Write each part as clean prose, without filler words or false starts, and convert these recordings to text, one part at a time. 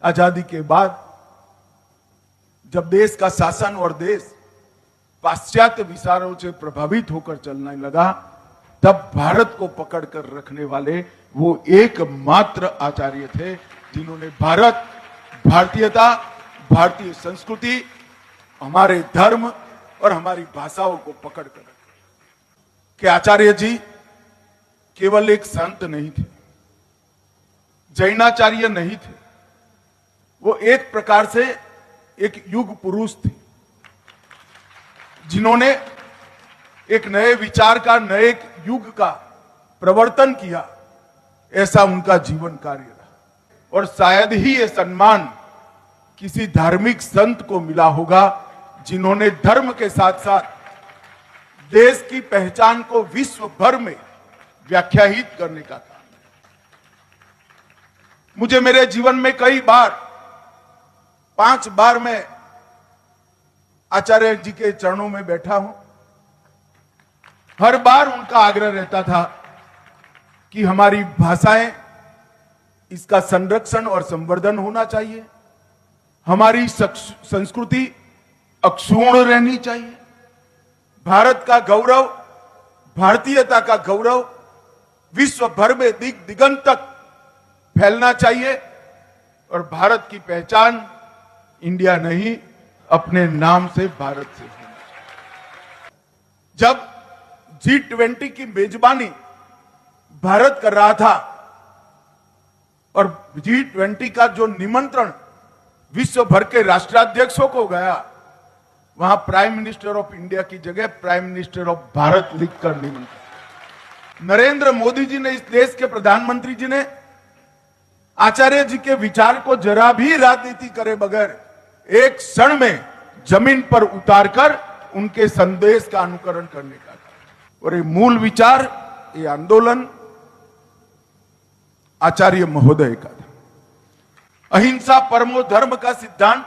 आजादी के बाद जब देश का शासन और देश पाश्चात्य विचारों से प्रभावित होकर चलने लगा, तब भारत को पकड़कर रखने वाले वो एकमात्र आचार्य थे जिन्होंने भारत, भारतीयता, भारतीय संस्कृति, हमारे धर्म और हमारी भाषाओं को पकड़कर रखा। कि आचार्य जी केवल एक संत नहीं थे, जैनाचार्य नहीं थे, वो एक प्रकार से एक युग पुरुष थे जिन्होंने एक नए विचार का, नए युग का प्रवर्तन किया। ऐसा उनका जीवन कार्य रहा और शायद ही ये सम्मान किसी धार्मिक संत को मिला होगा जिन्होंने धर्म के साथ साथ देश की पहचान को विश्व भर में व्याख्यायित करने का काम। मुझे मेरे जीवन में कई बार, 5 बार मैं आचार्य जी के चरणों में बैठा हूं। हर बार उनका आग्रह रहता था कि हमारी भाषाएं, इसका संरक्षण और संवर्धन होना चाहिए, हमारी संस्कृति अक्षुण्ण रहनी चाहिए, भारत का गौरव, भारतीयता का गौरव विश्व भर में दिगंत तक फैलना चाहिए और भारत की पहचान इंडिया नहीं, अपने नाम से भारत से होना चाहिए। जब G20 की मेजबानी भारत कर रहा था और G20 का जो निमंत्रण विश्व भर के राष्ट्राध्यक्षों को गया, वहां प्राइम मिनिस्टर ऑफ इंडिया की जगह प्राइम मिनिस्टर ऑफ भारत लिखकर निमंत्रण। नरेंद्र मोदी जी ने, इस देश के प्रधानमंत्री जी ने आचार्य जी के विचार को जरा भी राजनीति करे बगैर एक क्षण में जमीन पर उतारकर उनके संदेश का अनुकरण करने का। और ये मूल विचार, ये आंदोलन आचार्य महोदय का था। अहिंसा परमो धर्म का सिद्धांत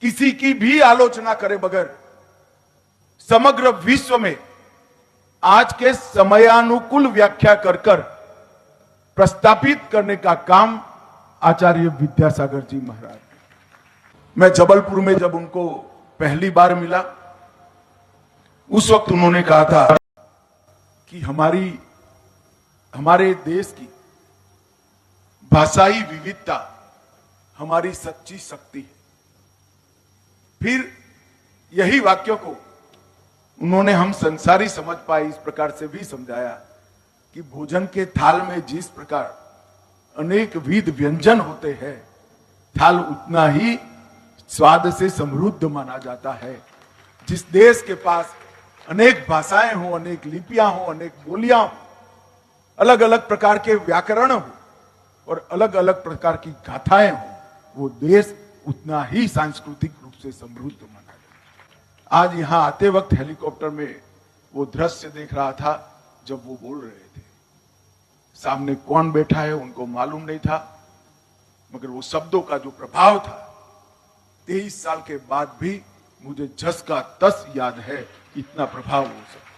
किसी की भी आलोचना करे बगैर समग्र विश्व में आज के समयानुकूल व्याख्या कर प्रस्तापित करने का काम आचार्य विद्यासागर जी महाराज। मैं जबलपुर में जब उनको पहली बार मिला, उस वक्त उन्होंने कहा था कि हमारे देश की भाषाई विविधता हमारी सच्ची शक्ति है। फिर यही वाक्य को उन्होंने हम संसारी समझ पाए इस प्रकार से भी समझाया कि भोजन के थाल में जिस प्रकार अनेक विध व्यंजन होते हैं, थाल उतना ही स्वाद से समृद्ध माना जाता है। जिस देश के पास अनेक भाषाएं हो, अनेक लिपियां हो, अनेक बोलियां हो, अलग अलग प्रकार के व्याकरण हो और अलग अलग प्रकार की गाथाएं हो, वो देश उतना ही सांस्कृतिक रूप से समृद्ध माना जाता है। आज यहां आते वक्त हेलीकॉप्टर में वो दृश्य देख रहा था जब वो बोल रहे थे। सामने कौन बैठा है उनको मालूम नहीं था, मगर वो शब्दों का जो प्रभाव था 23 साल के बाद भी मुझे जस का तस याद है, इतना प्रभाव हो सकता।